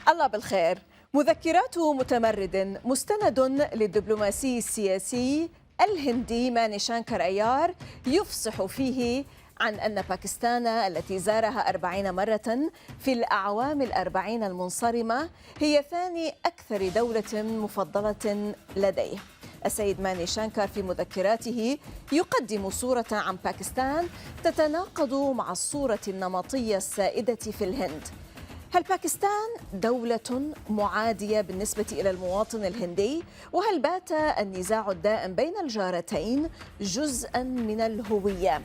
الله بالخير. مذكرات متمرد مستند للدبلوماسي السياسي الهندي ماني شانكر أيار يفصح فيه عن أن باكستان التي زارها 40 مرة في الأعوام ال40 المنصرمة هي ثاني أكثر دولة مفضلة لديه. السيد ماني شانكر في مذكراته يقدم صورة عن باكستان تتناقض مع الصورة النمطية السائدة في الهند. هل باكستان دولة معادية بالنسبة إلى المواطن الهندي؟ وهل بات النزاع الدائم بين الجارتين جزءاً من الهوية؟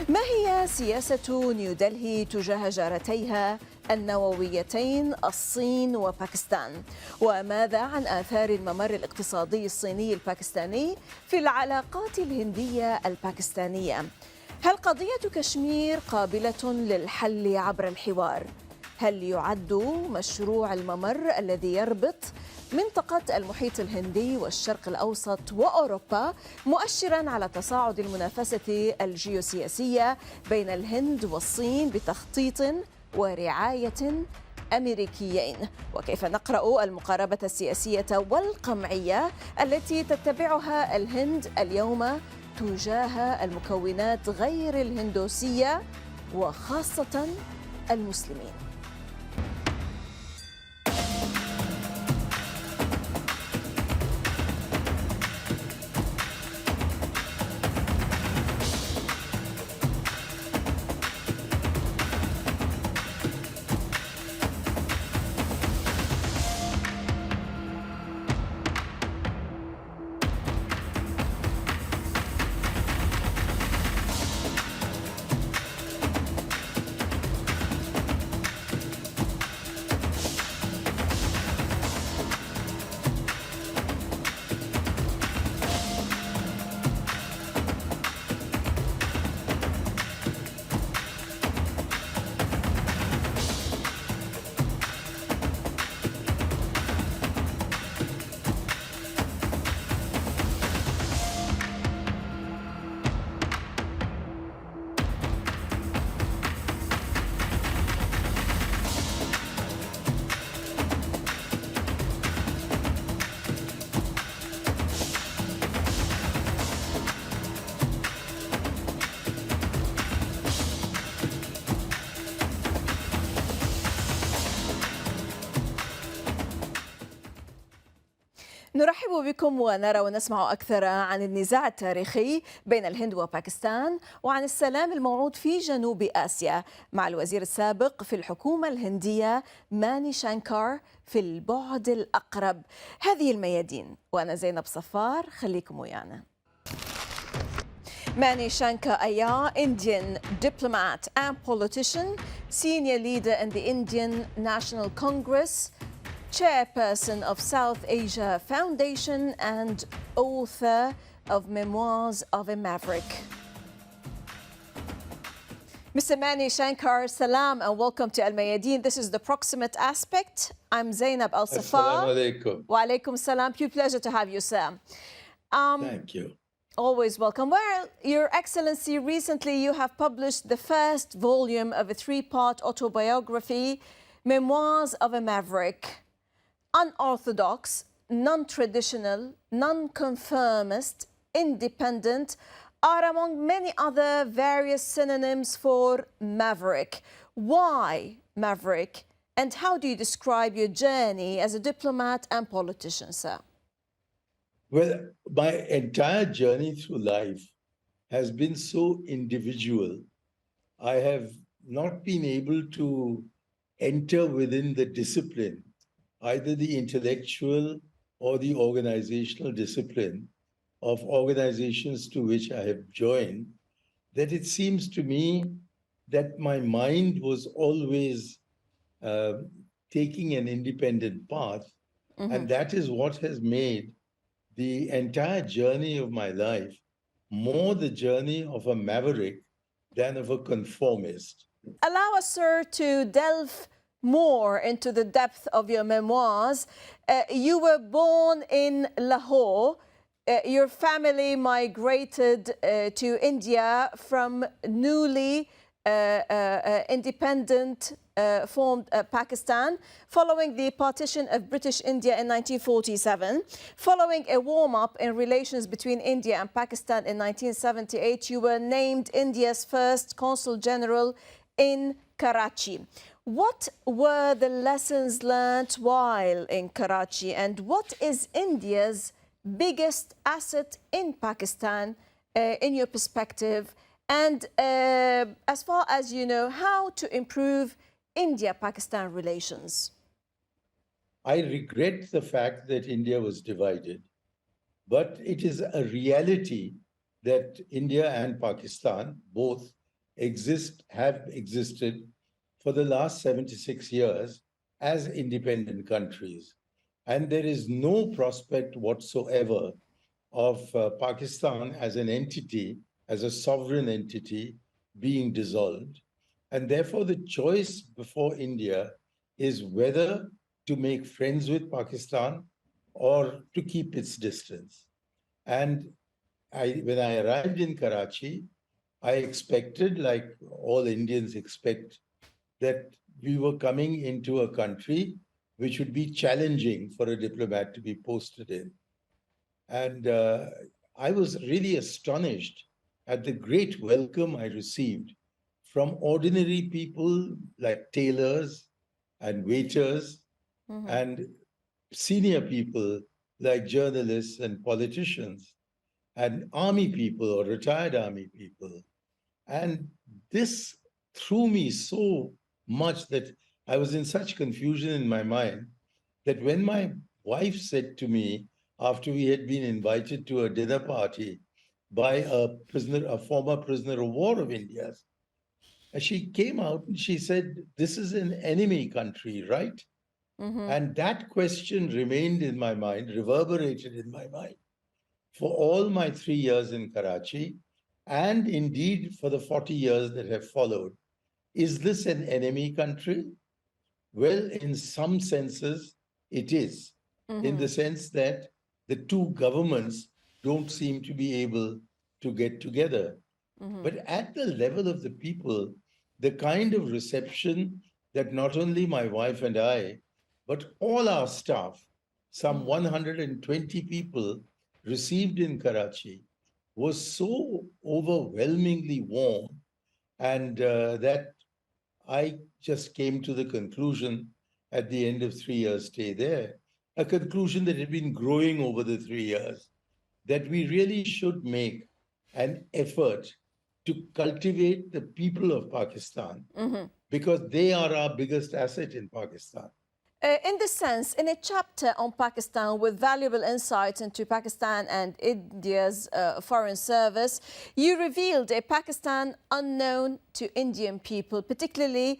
ما هي سياسة نيودلهي تجاه جارتيها النوويتين الصين وباكستان؟ وماذا عن آثار الممر الاقتصادي الصيني الباكستاني في العلاقات الهندية الباكستانية؟ هل قضية كشمير قابلة للحل عبر الحوار؟ هل يعد مشروع الممر الذي يربط منطقة المحيط الهندي والشرق الأوسط وأوروبا مؤشراً على تصاعد المنافسة الجيوسياسية بين الهند والصين بتخطيط ورعاية أمريكيين؟ وكيف نقرأ المقاربة السياسية والقمعية التي تتبعها الهند اليوم تجاه المكونات غير الهندوسية وخاصة المسلمين؟ نرحب بكم ونرى ونسمع أكثر عن النزاع التاريخي بين الهند وباكستان وعن السلام الموعود في جنوب آسيا مع الوزير السابق في الحكومة الهندية ماني شانكار في البعد الأقرب. هذه الميادين وأنا زينب صفار، خليكم ويانا. Mani Shankar Aiyar, Indian diplomat and politician, senior leader in the Indian National Congress, chairperson of South Asia Foundation and author of Memoirs of a Maverick. Mr. Mani Shankar, salam and welcome to Al Mayadeen. This is the Proximate Aspect. I'm Zainab Al Safar. Assalamu alaikum. Wa alaikum salam. Pure pleasure to have you, sir. Thank you. Always welcome. Well, Your Excellency, recently you have published the first volume of a three-part autobiography, Memoirs of a Maverick. Unorthodox, non-traditional, non-conformist, independent are among many other various synonyms for maverick. Why maverick? And how do you describe your journey as a diplomat and politician, sir? Well, my entire journey through life has been so individual. I have not been able to enter within the discipline, either the intellectual or the organizational discipline of organizations to which I have joined, that it seems to me that my mind was always taking an independent path. And that is what has made the entire journey of my life more the journey of a maverick than of a conformist. Allow us, sir, to delve more into the depth of your memoirs. You were born in Lahore. Your family migrated to India from newly independent formed Pakistan following the partition of British India in 1947. Following a warm-up in relations between India and Pakistan in 1978, you were named India's first Consul General in Karachi. What were the lessons learned while in Karachi, and what is India's biggest asset in Pakistan in your perspective? And as far as you know, how to improve India-Pakistan relations? I regret the fact that India was divided, but it is a reality that India and Pakistan both have existed for the last 76 years as independent countries. And there is no prospect whatsoever of Pakistan as an entity, as a sovereign entity, being dissolved. And therefore, the choice before India is whether to make friends with Pakistan or to keep its distance. And when I arrived in Karachi, I expected, like all Indians expect, that we were coming into a country which would be challenging for a diplomat to be posted in. And I was really astonished at the great welcome I received from ordinary people like tailors and waiters and senior people like journalists and politicians and army people or retired army people. And this threw me so much that I was in such confusion in my mind that when my wife said to me, after we had been invited to a dinner party by a former prisoner of war of India's, she came out and she said, "This is an enemy country, right?" And that question remained in my mind, reverberated in my mind for all my 3 years in Karachi, and indeed for the 40 years that have followed. Is this an enemy country? Well, in some senses, it is, in the sense that the two governments don't seem to be able to get together. But at the level of the people, the kind of reception that not only my wife and I, but all our staff, some 120 people, received in Karachi was so overwhelmingly warm, and that I just came to the conclusion at the end of 3 years' stay there, a conclusion that had been growing over the 3 years, that we really should make an effort to cultivate the people of Pakistan because they are our biggest asset in Pakistan. In this sense, in a chapter on Pakistan with valuable insights into Pakistan and India's foreign service, you revealed a Pakistan unknown to Indian people, particularly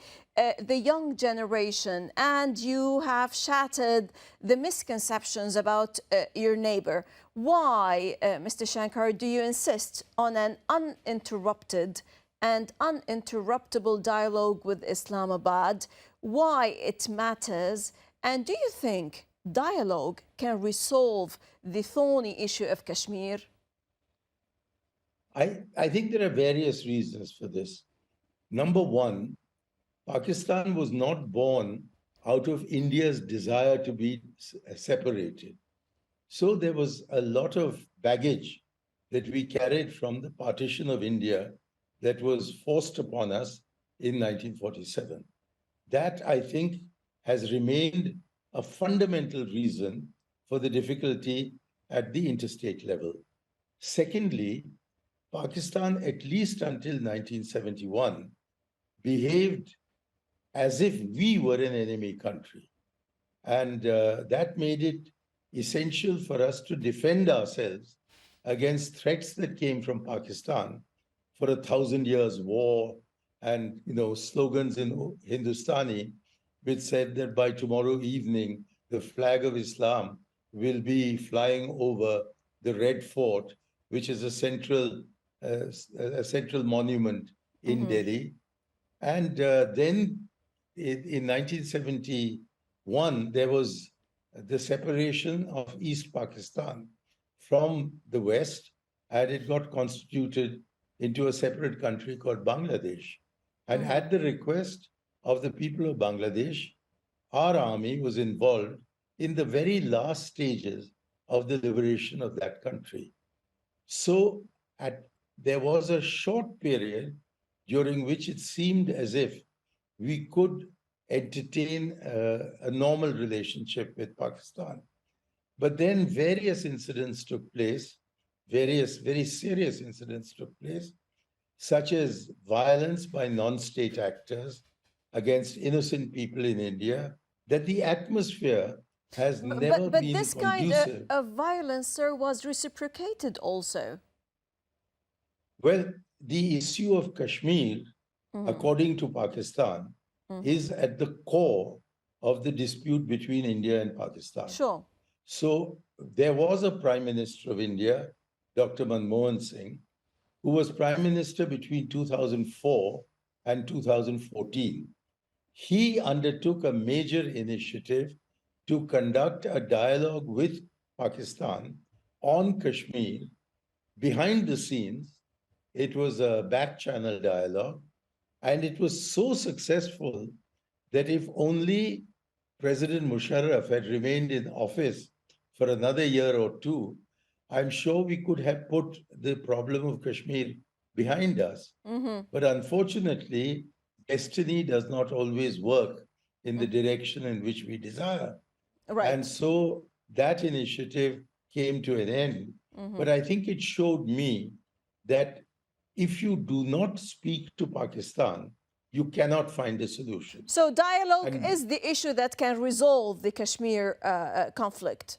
the young generation, and you have shattered the misconceptions about your neighbor. Why, Mr. Shankar, do you insist on an uninterrupted and uninterruptible dialogue with Islamabad? Why it matters, and do you think dialogue can resolve the thorny issue of Kashmir? I think there are various reasons for this. Number one, Pakistan was not born out of India's desire to be separated. So there was a lot of baggage that we carried from the partition of India that was forced upon us in 1947. That, I think, has remained a fundamental reason for the difficulty at the interstate level. Secondly, Pakistan, at least until 1971, behaved as if we were an enemy country. And that made it essential for us to defend ourselves against threats that came from Pakistan for 1,000 years war, and slogans in Hindustani which said that by tomorrow evening the flag of Islam will be flying over the Red Fort, which is a central monument in Delhi. And then in 1971 there was the separation of East Pakistan from the West, and it got constituted into a separate country called Bangladesh. And at the request of the people of Bangladesh, our army was involved in the very last stages of the liberation of that country. So there was a short period during which it seemed as if we could entertain a normal relationship with Pakistan. But then various incidents took place, various very serious incidents took place, such as violence by non-state actors against innocent people in India, that the atmosphere has never But been this kind conducive. of violence, sir, was reciprocated also. Well, the issue of Kashmir, according to Pakistan, is at the core of the dispute between India and Pakistan. Sure. So there was a Prime Minister of India, Dr. Manmohan Singh, who was Prime Minister between 2004 and 2014. He undertook a major initiative to conduct a dialogue with Pakistan on Kashmir. Behind the scenes, it was a back channel dialogue, and it was so successful that if only President Musharraf had remained in office for another year or two, I'm sure we could have put the problem of Kashmir behind us. But unfortunately, destiny does not always work in the direction in which we desire. Right. And so that initiative came to an end. But I think it showed me that if you do not speak to Pakistan, you cannot find a solution. So dialogue And is the issue that can resolve the Kashmir conflict.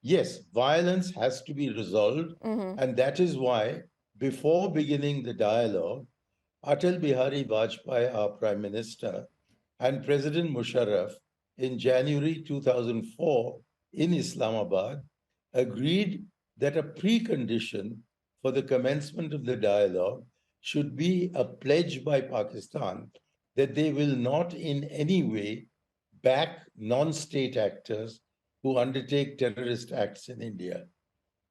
yes, violence has to be resolved. And that is why, before beginning the dialogue, Atal Bihari Vajpayee, our Prime Minister, and President Musharraf in January 2004 in Islamabad agreed that a precondition for the commencement of the dialogue should be a pledge by Pakistan that they will not in any way back non-state actors who undertake terrorist acts in India.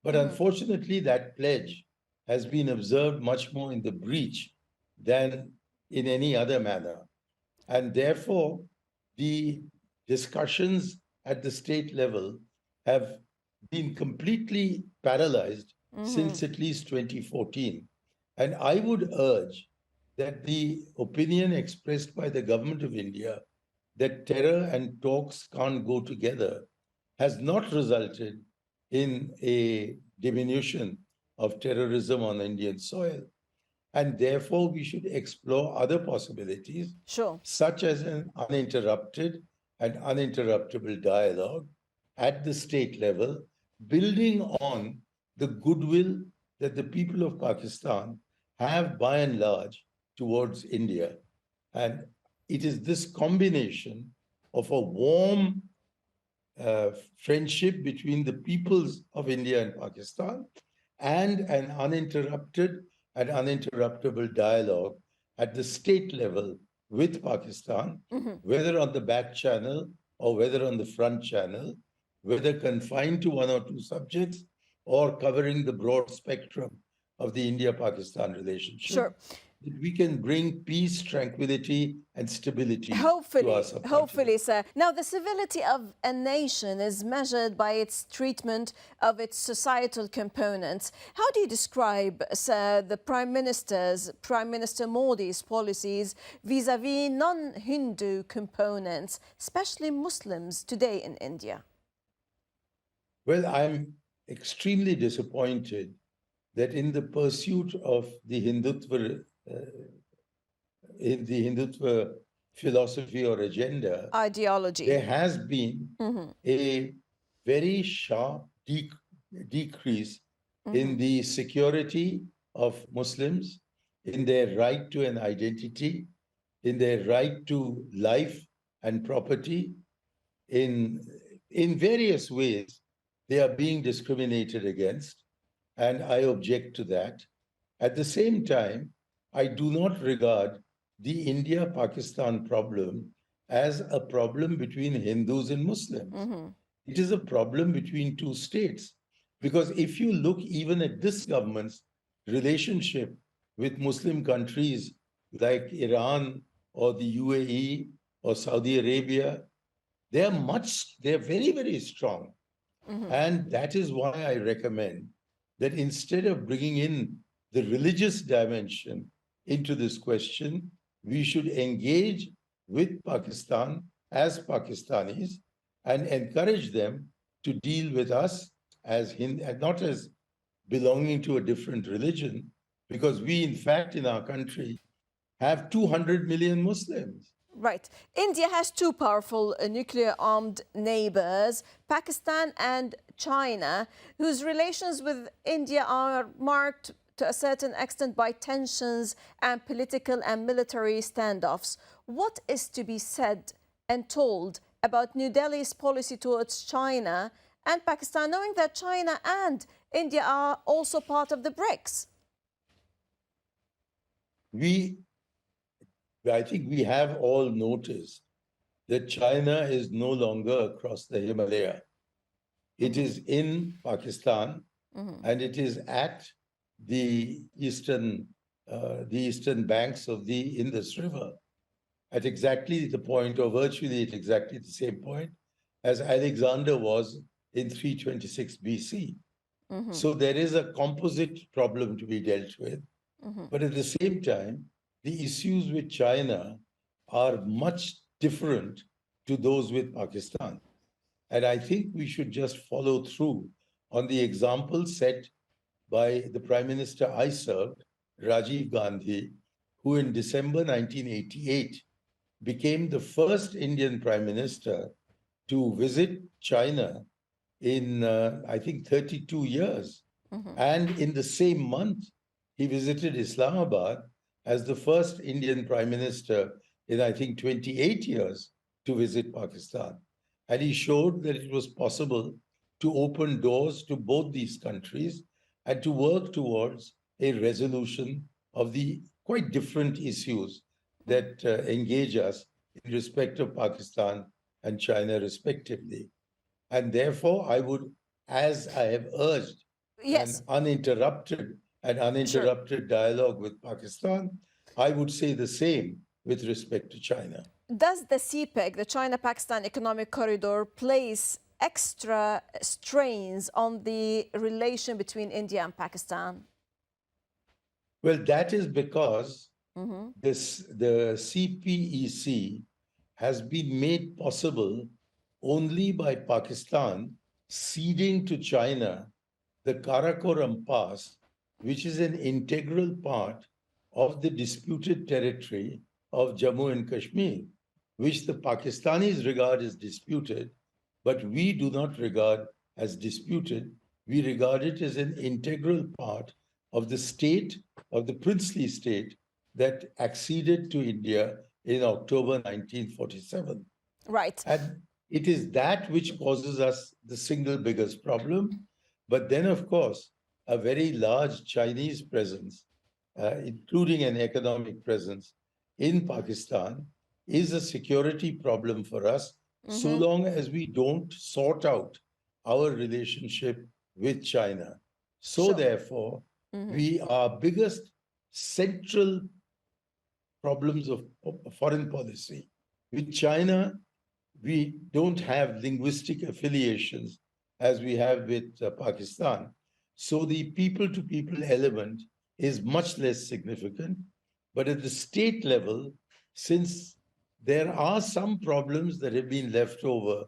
But unfortunately, that pledge has been observed much more in the breach than in any other manner. And therefore, the discussions at the state level have been completely paralyzed since at least 2014. And I would urge that the opinion expressed by the government of India that terror and talks can't go together has not resulted in a diminution of terrorism on Indian soil. And therefore, we should explore other possibilities, Sure. such as an uninterrupted and uninterruptible dialogue at the state level, building on the goodwill that the people of Pakistan have by and large towards India. And it is this combination of a warm friendship between the peoples of India and Pakistan and an uninterrupted and uninterruptible dialogue at the state level with Pakistan, whether on the back channel or whether on the front channel, whether confined to one or two subjects or covering the broad spectrum of the India-Pakistan relationship. Sure. We can bring peace, tranquility, and stability to our Hopefully, subcontinent. sir. Now, the civility of a nation is measured by its treatment of its societal components. How do you describe, sir, the Prime Minister Modi's policies vis-à-vis non-Hindu components, especially Muslims today in India? Well, I'm extremely disappointed that in the pursuit of the Hindutva philosophy or agenda, Ideology. there has been a very sharp decrease in the security of Muslims, in their right to an identity, in their right to life and property. In various ways, they are being discriminated against, and I object to that. At the same time, I do not regard the India-Pakistan problem as a problem between Hindus and Muslims. It is a problem between two states. Because if you look even at this government's relationship with Muslim countries like Iran or the UAE or Saudi Arabia, they're very, very strong. And that is why I recommend that instead of bringing in the religious dimension into this question, we should engage with Pakistan as Pakistanis and encourage them to deal with us as not as belonging to a different religion, because we, in fact, in our country, have 200 million Muslims. Right. India has two powerful nuclear-armed neighbors, Pakistan and China, whose relations with India are marked to a certain extent by tensions and political and military standoffs. What is to be said and told about New Delhi's policy towards China and Pakistan, knowing that China and India are also part of the BRICS? I think we have all noticed that China is no longer across the Himalaya. It is in Pakistan, and it is at the eastern banks of the Indus River, at exactly the point, or virtually at exactly the same point as Alexander was in 326 BC. So there is a composite problem to be dealt with. But at the same time, the issues with China are much different to those with Pakistan. And I think we should just follow through on the example set by the Prime Minister I served, Rajiv Gandhi, who in December 1988 became the first Indian Prime Minister to visit China in, I think, 32 years. And in the same month, he visited Islamabad as the first Indian Prime Minister in, I think, 28 years to visit Pakistan. And he showed that it was possible to open doors to both these countries and to work towards a resolution of the quite different issues that engage us in respect of Pakistan and China, respectively. And therefore, I would, as I have urged, Yes. an uninterrupted dialogue with Pakistan, I would say the same with respect to China. Does the CPEC, the China-Pakistan Economic Corridor, place extra strains on the relation between India and Pakistan? Well, that is because the CPEC has been made possible only by Pakistan ceding to China the Karakoram Pass, which is an integral part of the disputed territory of Jammu and Kashmir, which the Pakistanis regard as disputed, but we do not regard as disputed. We regard it as an integral part of the state, of the princely state that acceded to India in October 1947. Right. And it is that which causes us the single biggest problem. But then, of course, a very large Chinese presence, including an economic presence in Pakistan, is a security problem for us, so long as we don't sort out our relationship with China. So therefore, our biggest central problems of foreign policy with China, we don't have linguistic affiliations as we have with Pakistan. So the people-to-people element is much less significant. But at the state level, since there are some problems that have been left over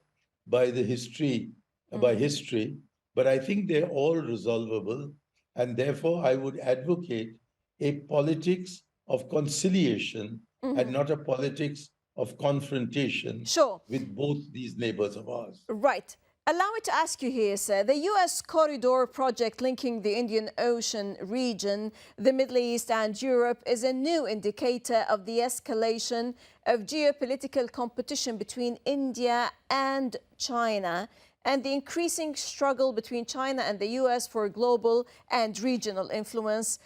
by the history, but I think they're all resolvable. And therefore, I would advocate a politics of conciliation and not a politics of confrontation with both these neighbors of ours. Right. Allow me to ask you here, sir. The U.S. corridor project linking the Indian Ocean region, the Middle East and Europe is a new indicator of the escalation of geopolitical competition between India and China and the increasing struggle between China and the U.S. for global and regional influence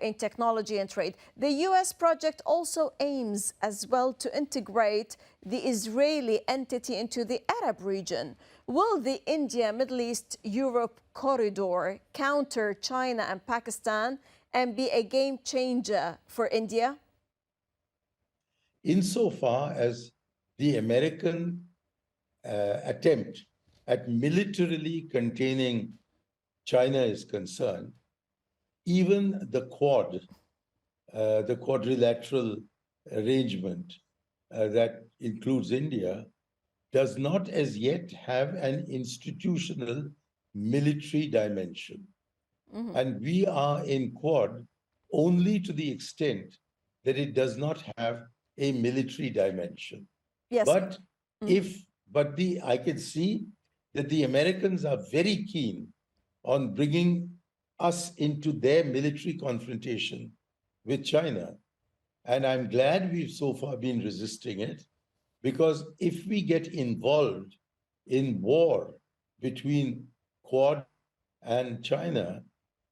in technology and trade. The U.S. project also aims as well to integrate the Israeli entity into the Arab region. Will the India, Middle East, Europe corridor counter China and Pakistan and be a game changer for India? insofar as the American attempt at militarily containing China is concerned, even the the quadrilateral arrangement that includes India, does not as yet have an institutional military dimension. And we are in Quad only to the extent that it does not have a military dimension. Yes. But I can see that the Americans are very keen on bringing us into their military confrontation with China. And I'm glad we've so far been resisting it, because if we get involved in war between Quad and China,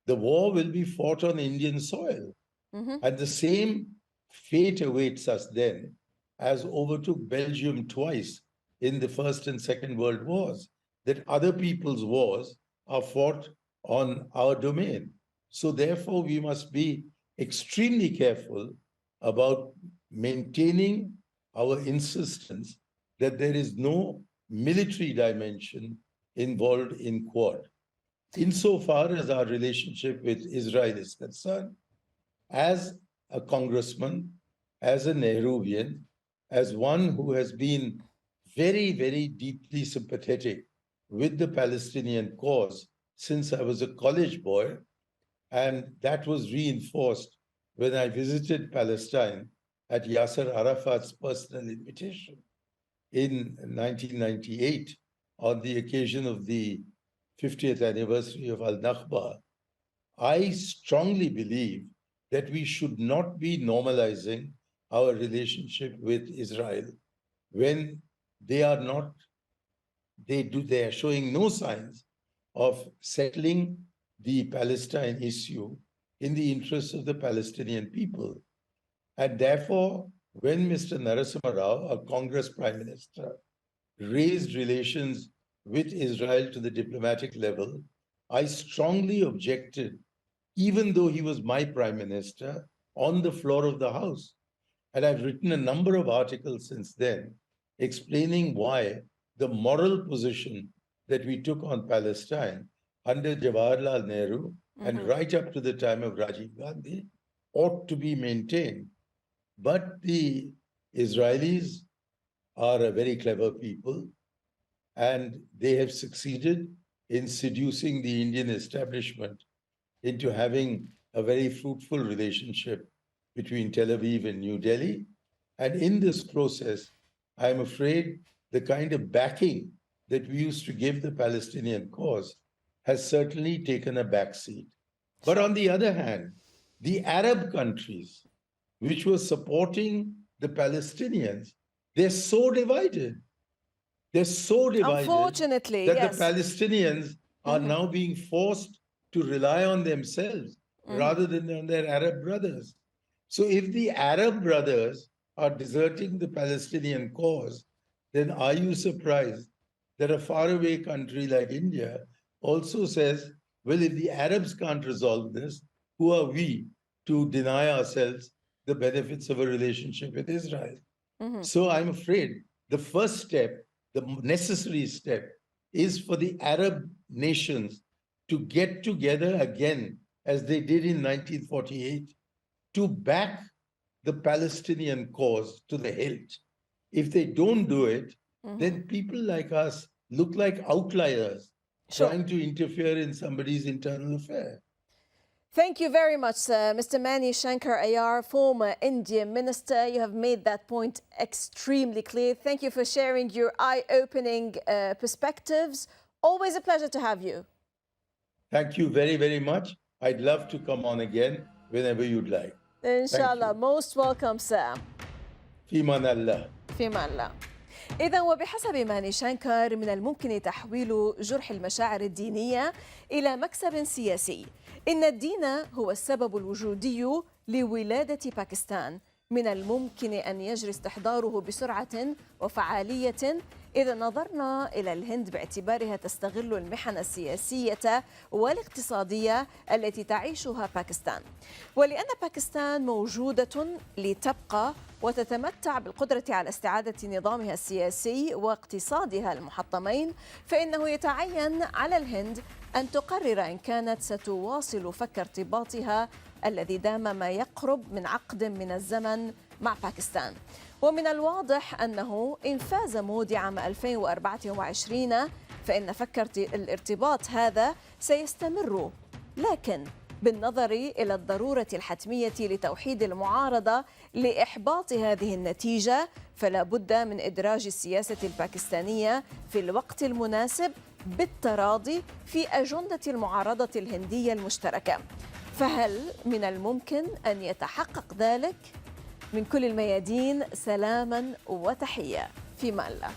the war will be fought on Indian soil. And the same fate awaits us then as overtook Belgium twice in the First and Second World Wars, that other people's wars are fought on our domain. So therefore, we must be extremely careful about maintaining our insistence that there is no military dimension involved in Quad. Insofar as our relationship with Israel is concerned, as a congressman, as a Nehruvian, as one who has been very, very deeply sympathetic with the Palestinian cause since I was a college boy, and that was reinforced when I visited Palestine at Yasser Arafat's personal invitation in 1998 on the occasion of the 50th anniversary of Al-Nakba. I strongly believe that we should not be normalizing our relationship with Israel when they are not, they are showing no signs of settling the Palestine issue in the interests of the Palestinian people. And therefore, when Mr. Narasimha Rao, our Congress Prime Minister, raised relations with Israel to the diplomatic level, I strongly objected, even though he was my Prime Minister, on the floor of the House. And I've written a number of articles since then explaining why the moral position that we took on Palestine under Jawaharlal Nehru and right up to the time of Rajiv Gandhi ought to be maintained. But the Israelis are a very clever people, and they have succeeded in seducing the Indian establishment into having a very fruitful relationship between Tel Aviv and New Delhi. And in this process, I'm afraid the kind of backing that we used to give the Palestinian cause has certainly taken a backseat. But on the other hand, the Arab countries, which were supporting the Palestinians, they're so divided. They're so divided Unfortunately, that yes. the Palestinians are now being forced to rely on themselves rather than on their Arab brothers. So if the Arab brothers are deserting the Palestinian cause, then are you surprised that a faraway country like India also says, well, if the Arabs can't resolve this, who are we to deny ourselves the benefits of a relationship with Israel? So I'm afraid the first step, the necessary step, is for the Arab nations to get together again, as they did in 1948, to back the Palestinian cause to the hilt. If they don't do it, then people like us look like outliers trying to interfere in somebody's internal affair. Thank you very much, Mr. Mani Shankar Aiyar, former Indian minister. You have made that point extremely clear. Thank you for sharing your eye-opening perspectives. Always a pleasure to have you. Thank you very, very much. I'd love to come on again whenever you'd like. Inshallah. Most welcome, sir. في مان الله. في مان الله. إذا وبحسب ماني شانكر من الممكن تحويل جرح المشاعر الدينية إلى مكسب سياسي. إن الدين هو السبب الوجودي لولادة باكستان من الممكن أن يجري استحضاره بسرعة وفعالية إذا نظرنا إلى الهند باعتبارها تستغل المحن السياسية والاقتصادية التي تعيشها باكستان، ولأن باكستان موجودة لتبقى وتتمتع بالقدرة على استعادة نظامها السياسي واقتصادها المحطمين، فإنه يتعين على الهند أن تقرر إن كانت ستواصل فك ارتباطها الذي دام ما يقرب من عقد من الزمن مع باكستان. ومن الواضح أنه إن فاز مودي عام 2024 فإن فك الارتباط هذا سيستمر، لكن بالنظر إلى الضرورة الحتمية لتوحيد المعارضة لإحباط هذه النتيجة، فلا بد من إدراج السياسة الباكستانية في الوقت المناسب بالتراضي في أجندة المعارضة الهندية المشتركة. فهل من الممكن أن يتحقق ذلك؟ من كل الميادين سلاما وتحية، في أمان الله.